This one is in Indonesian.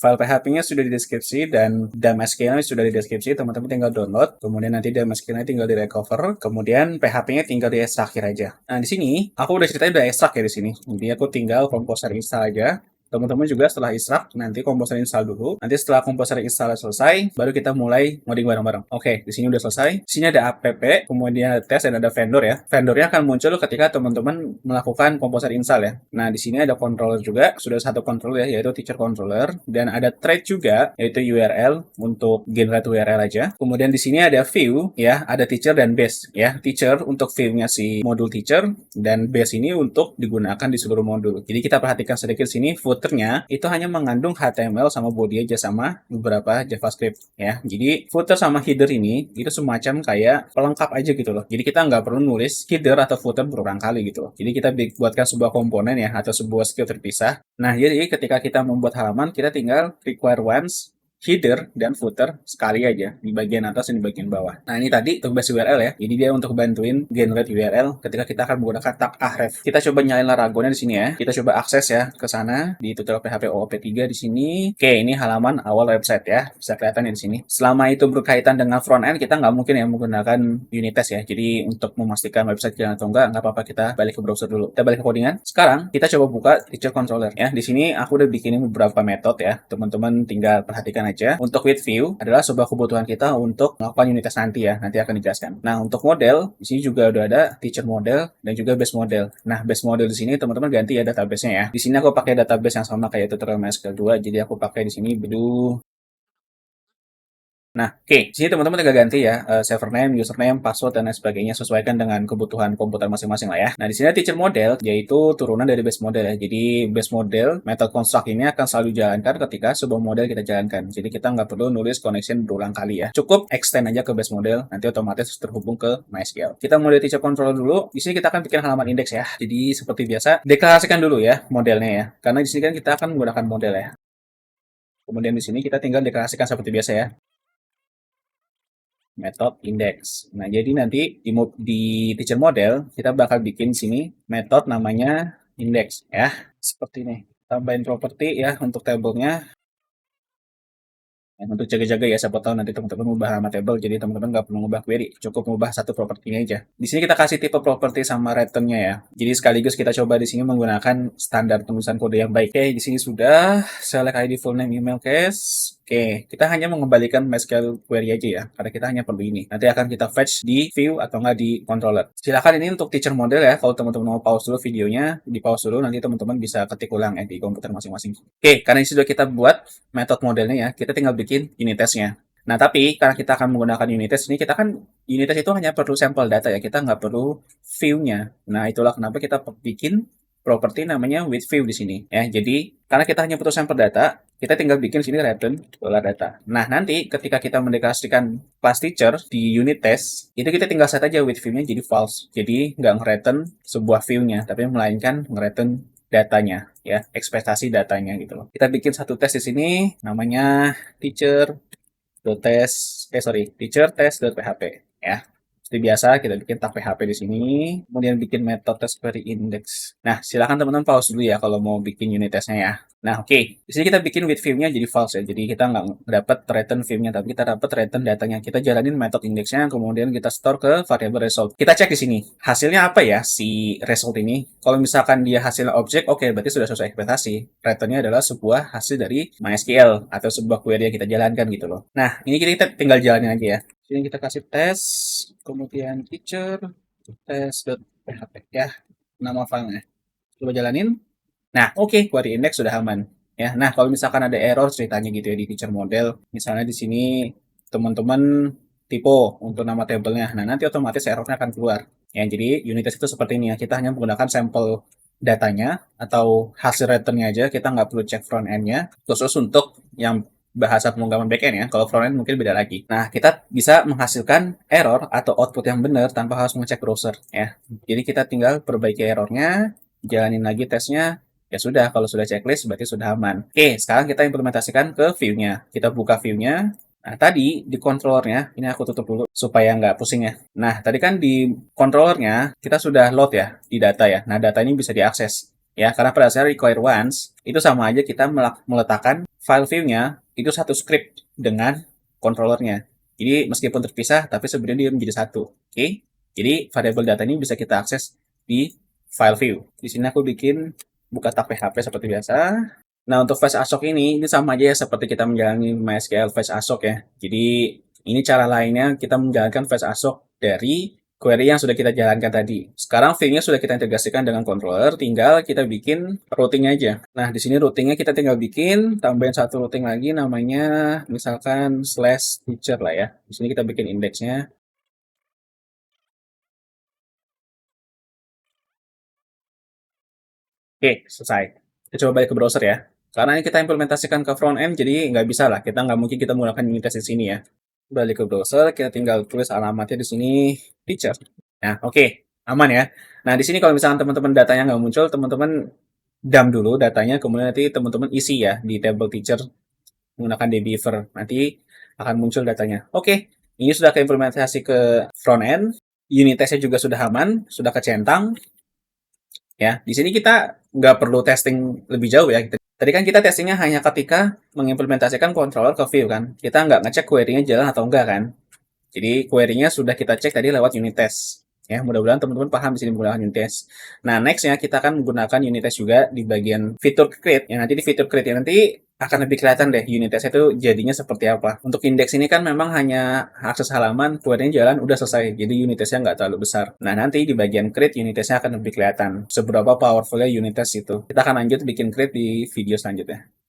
File PHP-nya sudah di deskripsi dan DAM.SQL-nya sudah di deskripsi. Teman-teman tinggal download, kemudian nanti DAM.SQL-nya tinggal di recover, kemudian PHP-nya tinggal di ekstrakir aja. Nah, di sini aku udah ceritain udah ekstrak ya di sini. Jadi aku tinggal Composer install aja. Teman-teman juga setelah ekstrak, nanti Composer install dulu. Nanti setelah Composer install selesai, baru kita mulai ngoding bareng-bareng. Oke, di sini udah selesai. Di sini ada app, kemudian ada tes dan ada vendor ya. Vendornya akan muncul ketika teman-teman melakukan Composer install ya. Nah, di sini ada controller juga, sudah satu controller ya, yaitu teacher controller. Dan ada thread juga, yaitu URL untuk generate URL aja. Kemudian di sini ada view ya, ada teacher dan base ya. Teacher untuk view-nya si modul teacher, dan base ini untuk digunakan di seluruh modul. Jadi kita perhatikan sedikit sini, footer-nya itu hanya mengandung HTML sama body aja sama beberapa JavaScript ya. Jadi footer sama header ini itu semacam kayak pelengkap aja gitu loh. Jadi kita nggak perlu nulis header atau footer berulang kali gitu loh. Jadi kita buatkan sebuah komponen ya atau sebuah skill terpisah. Nah, jadi ketika kita membuat halaman, kita tinggal require once header dan footer sekali aja di bagian atas dan di bagian bawah. Nah, ini tadi untuk base URL ya. Jadi dia untuk bantuin generate URL ketika kita akan menggunakan tag href. Kita coba nyalain Laragonnya di sini ya. Kita coba akses ya ke sana di tutorial PHP OOP3 di sini. Oke, ini halaman awal website ya. Bisa kelihatan ya di sini. Selama itu berkaitan dengan front end, kita nggak mungkin ya menggunakan unit test ya. Jadi untuk memastikan website jalan atau nggak apa-apa, kita balik ke browser dulu. Kita balik ke codingan. Sekarang kita coba buka teacher controller ya. Di sini aku udah bikinin beberapa metode ya. Teman-teman tinggal perhatikan aja. Untuk with view adalah sebuah kebutuhan kita untuk melakukan unit test nanti ya. Nanti akan dijelaskan. Nah, untuk model di sini juga udah ada teacher model dan juga base model. Nah, base model di sini teman-teman ganti ya database-nya ya. Di sini aku pakai database yang sama kayak tutorial MySQL 2, jadi aku pakai di sini Blue. Nah, oke, di sini teman-teman tinggal ganti ya server name, username, password, dan lain sebagainya sesuaikan dengan kebutuhan komputer masing-masing lah ya. Nah, di sini teacher model yaitu turunan dari base model ya. Jadi base model method construct ini akan selalu dijalankan ketika sebuah model kita jalankan. Jadi kita nggak perlu nulis connection berulang kali ya. Cukup extend aja ke base model, nanti otomatis terhubung ke MySQL. Kita mulai teacher controller dulu. Di sini kita akan bikin halaman index ya. Jadi seperti biasa, deklarasikan dulu ya modelnya ya. Karena di sini kan kita akan menggunakan model ya. Kemudian di sini kita tinggal deklarasikan seperti biasa ya. Metode index. Nah, jadi nanti di teacher model kita bakal bikin sini metode namanya index ya. Seperti ini. Tambahin properti ya untuk tabelnya. Untuk jaga-jaga ya, siapa tahu nanti teman-teman ubah nama table, jadi teman-teman nggak perlu ngubah query, cukup ngubah satu propertinya aja. Di sini kita kasih tipe properti sama return-nya ya. Jadi sekaligus kita coba di sini menggunakan standar penulisan kode yang baik. Oke, di sini sudah select ID full name email case. Oke, kita hanya mengembalikan MySQL query aja ya, karena kita hanya perlu ini. Nanti akan kita fetch di view atau nggak di controller. Silakan ini untuk teacher model ya, kalau teman-teman mau pause dulu videonya, di pause dulu, nanti teman-teman bisa ketik ulang ya di komputer masing-masing. Oke, karena ini sudah kita buat metode modelnya ya, kita tinggal bikin unit test-nya. Nah, tapi karena kita akan menggunakan unit test ini, kita kan unit test itu hanya perlu sampel data ya, kita nggak perlu view-nya. Nah, itulah kenapa kita bikin properti namanya with view di sini ya. Jadi karena kita hanya butuh sampel data, kita tinggal bikin sini return $data. Nah, nanti ketika kita mendeklarasikan class teacher di unit test, itu kita tinggal set aja with view-nya jadi false. Jadi nggak nge-return sebuah view-nya, tapi melainkan nge-return datanya ya, ekspektasi datanya gitu loh. Kita bikin satu tes di sini namanya teacher test.php ya. Seperti biasa kita bikin tag PHP di sini, kemudian bikin metode test query index. Nah, silakan teman-teman pause dulu ya kalau mau bikin unit testnya ya. Nah, oke. Di sini kita bikin with view-nya jadi false ya. Jadi kita nggak dapat return view-nya, tapi kita dapat return datanya. Kita jalanin metode indexnya, kemudian kita store ke variable result. Kita cek di sini. Hasilnya apa ya si result ini? Kalau misalkan dia hasilnya objek, oke, berarti sudah sesuai ekspektasi. Return-nya adalah sebuah hasil dari MySQL atau sebuah query yang kita jalankan gitu loh. Nah, ini kita tinggal jalanin aja ya. Sini kita kasih tes, kemudian teacher test.php ya, nama filenya. Coba jalanin. Nah, oke, query index sudah aman. Ya, nah kalau misalkan ada error ceritanya gitu ya di teacher model, misalnya di sini teman-teman tipe untuk nama tabelnya, nah nanti otomatis errornya akan keluar. Ya, jadi unit test itu seperti ini ya, kita hanya menggunakan sampel datanya atau hasil returnnya aja, kita nggak perlu cek front end-nya, khusus untuk yang bahasa pemrograman backend ya. Kalau frontend mungkin beda lagi. Nah, kita bisa menghasilkan error atau output yang benar tanpa harus mengecek browser ya. Jadi kita tinggal perbaiki errornya, jalanin lagi tesnya. Ya sudah, kalau sudah checklist berarti sudah aman. Oke, sekarang kita implementasikan ke view-nya. Kita buka view-nya. Nah, tadi di controllernya, ini aku tutup dulu supaya nggak pusing ya. Nah, tadi kan di controllernya kita sudah load ya di data ya. Nah, data ini bisa diakses ya, karena pada dasarnya require once itu sama aja kita meletakkan file view-nya itu satu script dengan controllernya. Jadi meskipun terpisah, tapi sebenarnya dia menjadi satu. Oke? Jadi variabel data ini bisa kita akses di file view. Di sini aku bikin buka tab PHP seperti biasa. Nah, untuk fetch ASOC ini sama aja ya seperti kita menjalani MySQL fetch ASOC ya. Jadi, ini cara lainnya kita menjalankan fetch ASOC dari query yang sudah kita jalankan tadi. Sekarang view-nya sudah kita integrasikan dengan controller, tinggal kita bikin routing aja. Nah, di sini routingnya kita tinggal bikin, tambahin satu routing lagi namanya misalkan slash teacher lah ya. Di sini kita bikin indeksnya. Oke, selesai. Kita coba balik ke browser ya. Karena ini kita implementasikan ke front end, jadi nggak bisa lah. Kita nggak mungkin kita menggunakan unit test di sini ya. Balik ke browser, kita tinggal tulis alamatnya di sini teacher. Nah, oke, aman ya. Nah, di sini kalau misalkan teman-teman datanya nggak muncul, teman-teman dump dulu datanya, kemudian nanti teman-teman isi ya di table teacher menggunakan dbeaver. Nanti akan muncul datanya. Oke, ini sudah keimplementasi ke front end. Unit testnya juga sudah aman, sudah kecentang. Ya, di sini kita nggak perlu testing lebih jauh ya. Tadi kan kita testingnya hanya ketika mengimplementasikan controller ke view kan. Kita nggak ngecek query-nya jalan atau enggak kan. Jadi query-nya sudah kita cek tadi lewat unit test. Ya, mudah-mudahan teman-teman paham di sini menggunakan unit test. Nah, next-nya kita akan menggunakan unit test juga di bagian fitur create. Ya, nanti di fitur create ya nanti akan lebih kelihatan deh unit test itu jadinya seperti apa. Untuk indeks ini kan memang hanya akses halaman, query-nya jalan, udah selesai. Jadi unit testnya nggak terlalu besar. Nah, nanti di bagian create unit testnya akan lebih kelihatan. Seberapa powerful-nya unit test itu. Kita akan lanjut bikin create di video selanjutnya.